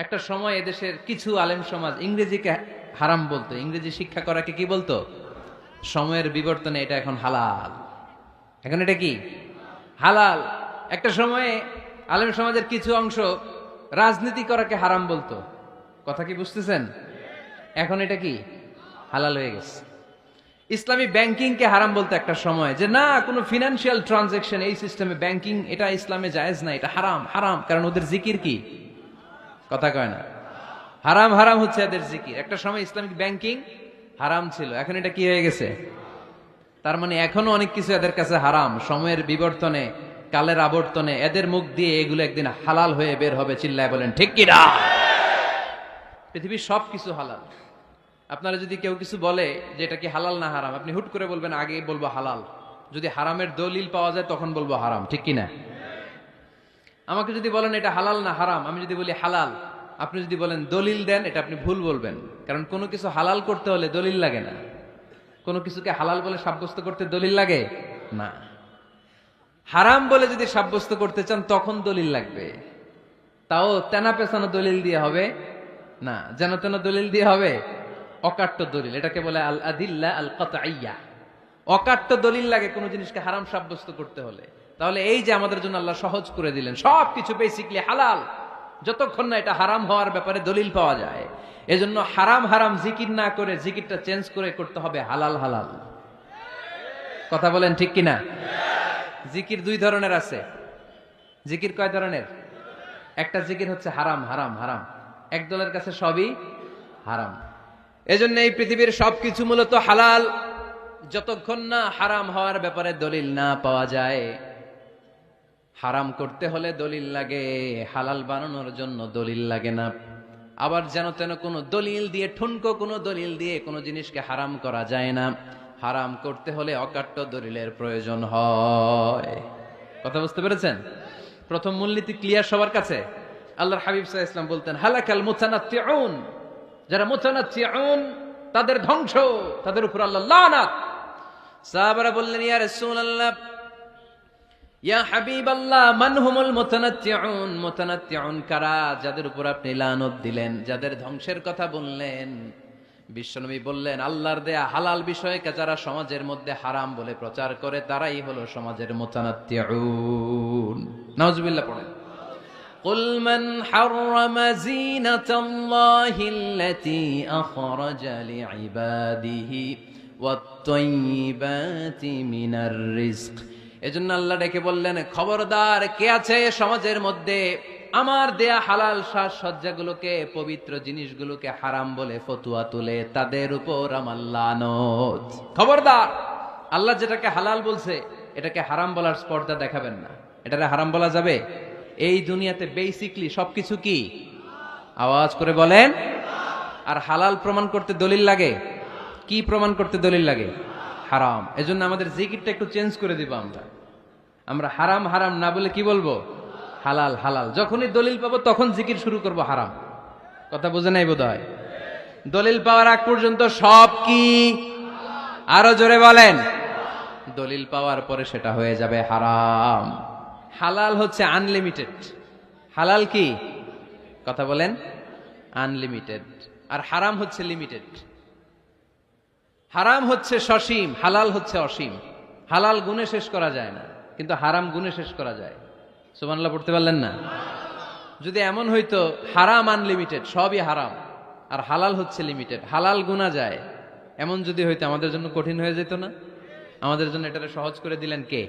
একটা সময় এদেশের কিছু আলেম সমাজ ইংরেজিকে হারাম বলতো, ইংরেজি শিক্ষা করাকে কি বলতো? সময়ের বিবর্তনে এটা এখন হালাল। এখন এটা কি হালাল। একটা সময়ে আলেম সমাজের কিছু অংশ রাজনীতি করাকে হারাম বলতো। কথা কি বুঝতেছেন? এখন এটা কি হালাল হয়ে গেছে। ইসলামী ব্যাংকিংকে হারাম বলতে একটা সময়, যে না, কোনো ফিনান্সিয়াল ট্রানজাকশন এই সিস্টেমে ব্যাংকিং এটা ইসলামে জায়েজ না, এটা হারাম হারাম, কারণ ওদের জিকির কি? কথা কয় না, হারাম হারাম হচ্ছে এদের জিকির। একটা সময় ইসলামিক ব্যাংকিং হারাম ছিল, এখন এটা কি হয়ে গেছে? তার মানে এখনো অনেক কিছু এদের কাছে হারাম। সময়ের বিবর্তনে, কালের আবর্তনে এদের মুখ দিয়ে এগুলো একদিন হালাল হয়ে বের হবে। চিল্লায় বলেন ঠিক কি না? পৃথিবীর সব কিছু হালাল। আপনারা যদি কেউ কিছু বলে যে এটা কি হালাল না হারাম, আপনি হুট করে বলবেন আগে বলবো হালাল। যদি হারামের দলিল পাওয়া যায় তখন বলবো হারাম, ঠিক কি না? আমাকে যদি বলেন এটা হালাল না হারাম, আমি যদি বলি হালাল, আপনি যদি বলেন দলিল দেন, এটা আপনি ভুল বলবেন। কারণ কোনো কিছু হালাল করতে হলে দলিল লাগে না। কোনো কিছুকে হালাল বলে সাব্যস্ত করতে দলিল লাগে না। হারাম বলে যদি সাব্যস্ত করতে চান তখন দলিল লাগবে, তাও তেনা পেছানো দলিল দিয়ে হবে না, যেন তেন দলিল দিয়ে হবে, অকাট্য দলিল। এটাকে বলে আল আদিল্লা আল কাতঈয়া। অকাট্য দলিল লাগে কোনো জিনিসকে হারাম সাব্যস্ত করতে হলে। তাহলে এই যে আমাদের জন্য আল্লাহ সহজ করে দিলেন, সবকিছু বেসিকলি হালাল যতক্ষণ না এটা হারাম হওয়ার ব্যাপারে দলিল পাওয়া যায়। এজন্য হারাম হারাম জিকির না করে জিকিরটা চেঞ্জ করে করতে হবে হালাল হালাল। কথা বলেন ঠিক কিনা? জিকির দুই ধরনের আছে। জিকির কয় ধরনের? একটা জিকির হচ্ছে হারাম হারাম হারাম, এক দলের কাছে সবই হারাম। এজন্য এই পৃথিবীর সবকিছু মূলত হালাল যতক্ষণ না হারাম হওয়ার ব্যাপারে দলিল না পাওয়া যায়। হারাম করতে হলে দলিল লাগে, হালাল বানানোর জন্য দলিল লাগে না। আবার যেন তেন কোনো দলিল দিয়ে, ঠুনকো কোনো দলিল দিয়ে কোনো জিনিসকে হারাম করা যায় না। হারাম করতে হলে অকাট্য দলিলের প্রয়োজন হয়। কথা বুঝতে পেরেছেন? প্রথম মূলনীতি ক্লিয়ার সবার কাছে? আল্লাহর হাবিব সাল্লাল্লাহু আলাইহি ওয়াসাল্লাম বলতেন হালাকাল মুতানাত্তিউন, যারা মুতানাত্তিউন তাদের ধ্বংস, তাদের উপর আল্লাহর লানাত। সাহাবারা বললেন ইয়া রাসূলুল্লাহ, ইয়া হাবিবাল্লাহ, মান হুমুল মুতানাত্তিউন? মুতানাত্তিউন কারা যাদের উপর আপনি লানত দিলেন, যাদের ধ্বংসের কথা বললেন? বিশ্বনবী বললেন আল্লাহর দেয়া হালাল বিষয়কে যারা সমাজের মধ্যে হারাম বলে প্রচার করে তারাই হলো সমাজের মুতানাত্তিউন। নাউজুবিল্লাহ পড়েন। قل من حرم زينة الله التي أخرج لعباده والطيبات من الرزق। এজন্য আল্লাহ ডেকে বললেন খবরদার, কে আছে সমাজের মধ্যে আমার দেয়া হালাল সাজসজ্জাগুলোকে, পবিত্র জিনিসগুলোকে হারাম বলে ফতুয়া তুলে, তাদের উপর আমার লানত। খবরদার, আল্লাহ যেটাকে হালাল বলছে এটাকে হারাম বলার স্পর্ধা দেখাবেন না। এটারে হারাম বলা যাবে? এই দুনিয়াতে বেসিকলি সবকিছু কি? আওয়াজ করে বলেন। আর হালাল প্রমাণ করতে দলিল লাগে। কি প্রমাণ করতে দলিল লাগে? হারাম। এজন্য আমাদের জিকিরটা একটু চেঞ্জ করে দিব। আমরা হারাম হারাম না বলে কি বলবো? হালাল হালাল। যখনই দলিল পাবো তখন জিকির শুরু করব হারাম। কথা বুঝে নাই বোধহয়? দলিল পাওয়ার আগ পর্যন্ত সব কি? আরো জোরে বলেন। দলিল পাওয়ার পরে সেটা হয়ে যাবে হারাম। হালাল হচ্ছে আনলিমিটেড। হালাল কি? কথা বলেন। আনলিমিটেড। আর হারাম হচ্ছে লিমিটেড। হারাম হচ্ছে সসীম, হালাল হচ্ছে অসীম। হালাল গুণে শেষ করা যায় না, কিন্তু হারাম গুণে শেষ করা যায়। সুবহানাল্লাহ পড়তে পারলেন না? যদি এমন হইতো হারাম আনলিমিটেড, সবই হারাম, আর হালাল হচ্ছে লিমিটেড, হালাল গুণা যায়, এমন যদি হইতো আমাদের জন্য কঠিন হয়ে যেত না? আমাদের জন্য এটাকে সহজ করে দিলেন কে?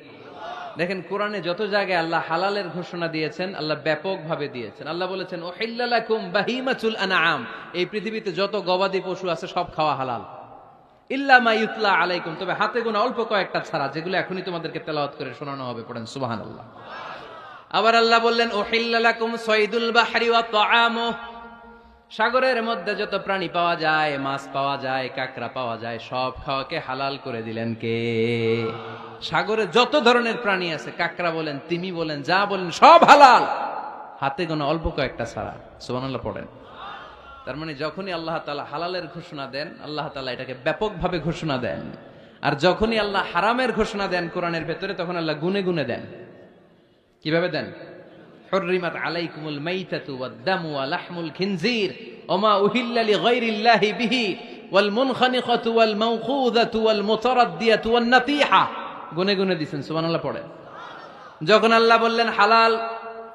দেখেন কোরআনে যত জায়গায় আল্লাহ হালালের ঘোষণা দিয়েছেন, আল্লাহ ব্যাপকভাবে দিয়েছেন। আল্লাহ বলেছেন উহিল্লা লাকুম বাহিমাতুল আনআম, এই পৃথিবীতে যত গবাদি পশু আছে সব খাওয়া হালাল, ইল্লা মা ইউতলা আলাইকুম, তবে হাতে গোনা অল্প কয়েকটা ছাড়া, যেগুলো এখনই তোমাদেরকে তেলাওয়াত করে শোনানো হবে। পড়েন সুবহানাল্লাহ। আবার আল্লাহ বললেন উহিল্লা লাকুম সাইদুল বাহরি ওয়া তাআমুহু, সাগরের মধ্যে যত প্রাণী পাওয়া যায়, মাছ পাওয়া যায়, কাঁকড়া পাওয়া যায়, সব খাওয়াকে হালাল করে দিলেন কে? সাগরে যত ধরনের প্রাণী আছে, কাঁকড়া বলেন, তিমি বলেন, যা বলেন সব হালাল, হাতে গোনা অল্প কয়েকটা ছাড়া। সুবহানাল্লাহ পড়েন। তার মানে যখনই আল্লাহ তাআলা হালালের ঘোষণা দেন, আল্লাহ তাআলা এটাকে ব্যাপকভাবে ঘোষণা দেন। আর যখনই আল্লাহ হারামের ঘোষণা দেন কোরআনের ভেতরে, তখন আল্লাহ গুনে গুনে দেন। কিভাবে দেন? হুররিমাত আলাইকুমুল মাইতাতু ওয়াদ-দামু ওয়া লাহমুল খিনজির ওয়া মা উহিল্লা লিগাইরিল্লাহি বিহি ওয়াল মুনখানিকাতু ওয়াল মাওখুযাতু ওয়াল মুতারাদ্দিয়াতু ওয়ান নাতিহা। গুনে গুনে দিবেন, সুবহানাল্লাহ পড়েন। যখন আল্লাহ বললেন হালাল,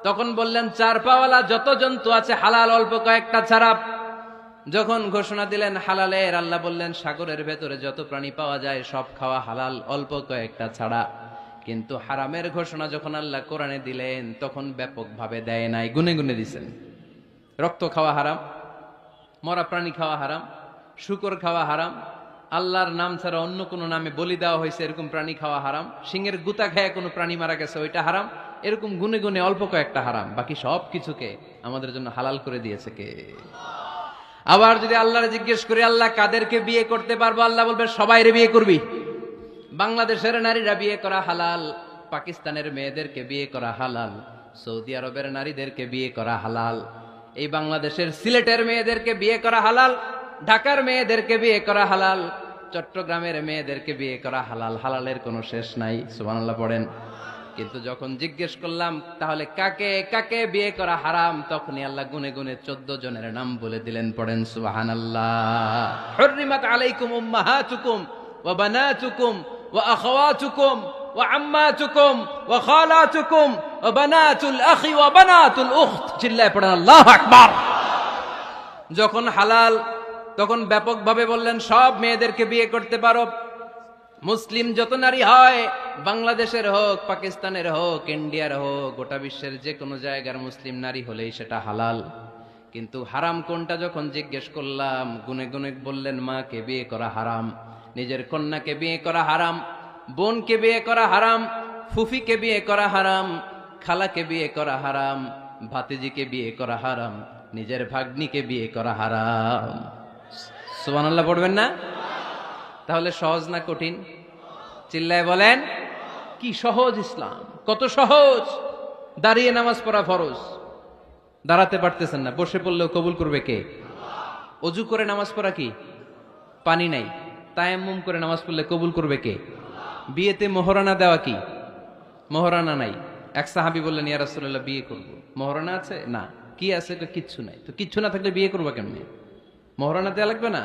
তখন বললেন চার পাওয়ালা যত জন্তু আছে হালাল, অল্প কয়েকটা ছাড়া। যখন ঘোষণা দিলেন হালালের, আল্লাহ বললেন সাগরের ভেতরে যত প্রাণী পাওয়া যায় সব খাওয়া হালাল, অল্প কয়েকটা ছাড়া। কিন্তু হারামের ঘোষণা যখন আল্লাহ কোরআনে দিলেন, তখন ব্যাপকভাবে দেয় নাই, গুনে গুনে দিছেন। রক্ত খাওয়া হারাম, মরা প্রাণী খাওয়া হারাম, শূকর খাওয়া হারাম, আল্লাহর নাম ছাড়া অন্য কোনো নামে বলি দেওয়া হয়েছে এরকম প্রাণী খাওয়া হারাম, সিংহের গুতা খেয়ে কোনো প্রাণী মারা গেছে ওইটা হারাম। এরকম গুনে গুনে অল্প কয়েকটা হারাম, বাকি সব কিছুকে আমাদের জন্য হালাল করে দিয়েছে কে? আবার যদি আল্লাহরে জিজ্ঞেস করি আল্লাহ কাদেরকে বিয়ে করতে পারবো, আল্লাহ বলবে সবাইরে বিয়ে করবি। বাংলাদেশের নারীরা বিয়ে করা হালাল, পাকিস্তানের মেয়েদেরকে বিয়ে করা হালাল, সৌদি আরবের নারীদেরকে বিয়ে করা হালাল, এই বাংলাদেশের সিলেটের মেয়েদেরকে বিয়ে করা হালাল, ঢাকার মেয়েদেরকে বিয়ে করা হালাল, চট্টগ্রামের মেয়েদেরকে বিয়ে করা হালাল। হালালের কোনো শেষ নাই, সুবহানাল্লাহ পড়েন। কিন্তু যখন জিজ্ঞেস করলাম তাহলে কাকে কাকে বিয়ে করা হারাম, তখনই আল্লাহ গুনে গুনে 14 জনের নাম বলে দিলেন, পড়েন সুবহানাল্লাহ। হুররিমাত আলাইকুম উম্মাহাতুকুম ওয়া বানাতুকুম ওয়া আখাওয়াতুকুম ওয়া আম্মাতুকুম ওয়া খালাতুকুম ওয়া বানাতুল আখি ওয়া বানাতুল উখত। চিল্লায়ে পড়েন আল্লাহু আকবার। যখন হালাল, তখন ব্যাপকভাবে বললেন সব মেয়েদেরকে বিয়ে করতে পারো। মুসলিম যত নারী হয়, বাংলাদেশের হোক, পাকিস্তানের হোক, ইন্ডিয়ার হোক, গোটা বিশ্বের যে কোনো জায়গার মুসলিম নারী হলেই সেটা হালাল। কিন্তু হারাম কোনটা যখন জিজ্ঞেস করলাম, গুনে গুনে বললেন মাকে বিয়ে করা হারাম, নিজের কন্যাকে বিয়ে করা হারাম, বোনকে বিয়ে করা হারাম, ফুফিকে বিয়ে করা হারাম, খালাকে বিয়ে করা হারাম, ভাতিজিকে বিয়ে করা হারাম, নিজের ভাগ্নিকে বিয়ে করা হারাম। সুবহানাল্লাহ পড়বেন না? তাহলে সহজ না কঠিন? চিল্লায় বলেন, কি সহজ ইসলাম, কত সহজ। দাঁড়িয়ে নামাজ পড়া ফরজ, দাঁড়াতে পারতেছেন না, বসে পড়লেও কবুল করবে কে? অজু করে নামাজ পড়া কি? পানি নাই, তায়াম্মুম করে নামাজ পড়লে কবুল করবে কে? বিয়েতে মোহরানা দেওয়া কি? মোহরানা নাই। এক সাহাবী বললেন ইয়া রাসূলুল্লাহ বিয়ে করব, মোহরানা আছে? না। কি আছে? কিচ্ছু নাই। তো কিচ্ছু না থাকলে বিয়ে করবা কেমনে? মোহরানা দেওয়া লাগবে না?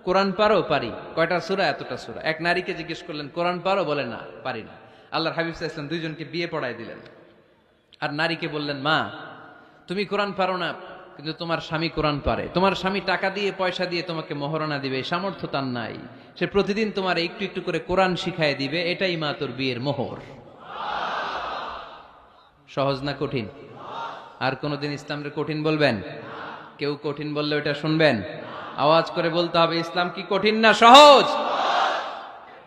কোরআন পারো? পারি। কয়টা সূরা? এতটা সূরা। এক নারীকে জিজ্ঞেস করলেন কোরআন পারো? বলে না, পারি না। আল্লাহর হাবিব সাল্লাল্লাহু আলাইহি ওয়াসাল্লাম দুইজনকে বিয়ে পড়ায় দিলেন। আর নারীকে বললেন মা তুমি কোরআন পারো না, কিন্তু তোমার স্বামী কোরআন পারে, তোমার স্বামী টাকা দিয়ে পয়সা দিয়ে তোমাকে মোহরানা দিবে, সামর্থ্য তার নাই, সে প্রতিদিন তোমার একটু একটু করে কোরআন শিখায় দিবে, এটাই মা তোর বিয়ের মোহর। সহজ না কঠিন? আর কোনদিন ইসলামের কঠিন বলবেন? কেউ কঠিন বললে ওটা শুনবেন? আওয়াজ করে বলতে হবে ইসলাম কি কঠিন না সহজ?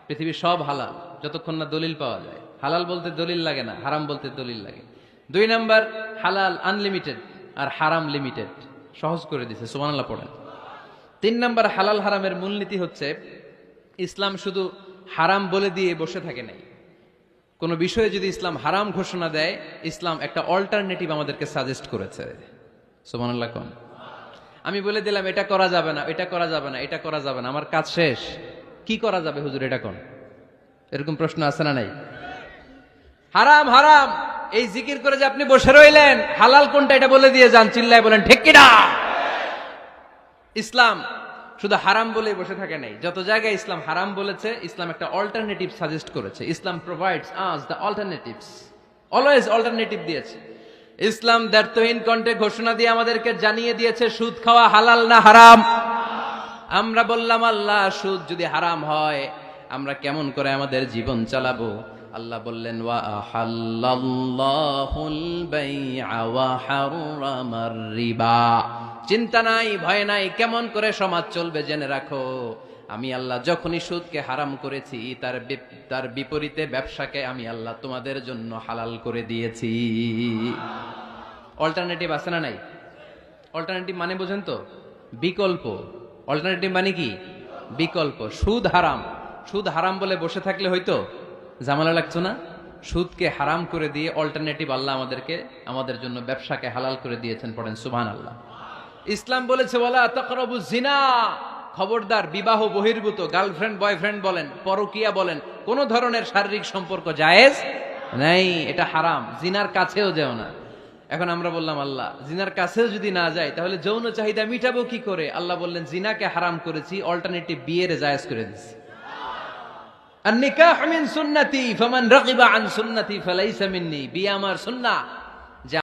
পৃথিবীর সব হালাল যতক্ষণ না দলিল পাওয়া যায়। হালাল বলতে দলিল লাগে না, হারাম বলতে দলিল লাগে। 2 নাম্বার, হালাল আনলিমিটেড আর হারাম লিমিটেড, সহজ করে দিছে, সুবহানাল্লাহ পড়েন। 3 নাম্বার, হালাল হারামের মূলনীতি হচ্ছে ইসলাম শুধু হারাম বলে দিয়ে বসে থাকে নাই। কোন বিষয়ে যদি ইসলাম হারাম ঘোষণা দেয়, ইসলাম একটা অল্টারনেটিভ আমাদেরকে সাজেস্ট করেছে। সুবহানাল্লাহ কোন? আমি বলে দিলাম এটা করা যাবে না, এটা করা যাবে না, এটা করা যাবে না, আমার কাজ শেষ, কি করা যাবে হুজুর এটা কোন? এরকম প্রশ্ন আছে না নাই? হারাম হারাম এই জিকির করে যে আপনি বসে রইলেন, হালাল কোনটা এটা বলে দিয়ে যান, চিল্লায় বলেন ঠিক কিনা? ইসলাম শুধু হারাম বলে বসে থাকে নাই, যত জায়গায় ইসলাম হারাম বলেছে, ইসলাম একটা অল্টারনেটিভ সাজেস্ট করেছে। Islam provides us the alternatives, always alternative দিয়েছে। ইসলাম দ্ব্যর্থহীন কণ্ঠে ঘোষণা দিয়ে আমাদেরকে জানিয়ে দিয়েছে সুদ খাওয়া হালাল না হারাম। আমরা বললাম আল্লাহ সুদ যদি হারাম হয় আমরা কেমন করে আমাদের জীবন চালাবো? আল্লাহ বললেন ওয়া আহাল্লাল্লাহুল বাই'a ওয়া হারামার রিবা। চিন্তা নাই, ভয় নাই, কেমন করে সমাজ চলবে জেনে রাখো, আমি আল্লাহ যখনই সুদকে হারাম করেছি তার বিপরীতে ব্যবসাকে আমি আল্লাহ তোমাদের জন্য হালাল করে দিয়েছি। অল্টারনেটিভ আছে না নাই? অল্টারনেটিভ মানে বোঝেন তো? বিকল্প। অল্টারনেটিভ মানে কি? বিকল্প। সুদ হারাম, সুদ হারাম বলে বসে থাকলে হয়তো ঝামেলা লাগতো না? সুদকে হারাম করে দিয়ে অল্টারনেটিভ আল্লাহ আমাদের জন্য ব্যবসাকে হালাল করে দিয়েছেন, পড়েন সুবহানাল্লাহ। ইসলাম বলেছে ওয়ালা তাকরাবুজ জিনা, খবরদার বিবাহ বহির্ভূত গার্লফ্রেন্ড বয়ফ্রেন্ড বলেন, পরকিয়া বলেন, কোন ধরনের শারীরিক সম্পর্ক জায়েজ নাই, এটা হারাম, জিনার কাছেও যেও না। এখন আমরা বললাম আল্লাহ জিনার কাছেও যদি না যায় তাহলে যৌন চাহিদা মিটাবো কি করে? আল্লাহ বললেন জিনাকে হারাম করেছি, অল্টারনেটিভ বিয়ের জায়েজ করে দিছি। আর নিকাহ মিন সুন্নতি ফামান রাগিবা আন সুন্নতি ফালাইসা মিন্নি, বিয়ে আমার সুন্নাহ,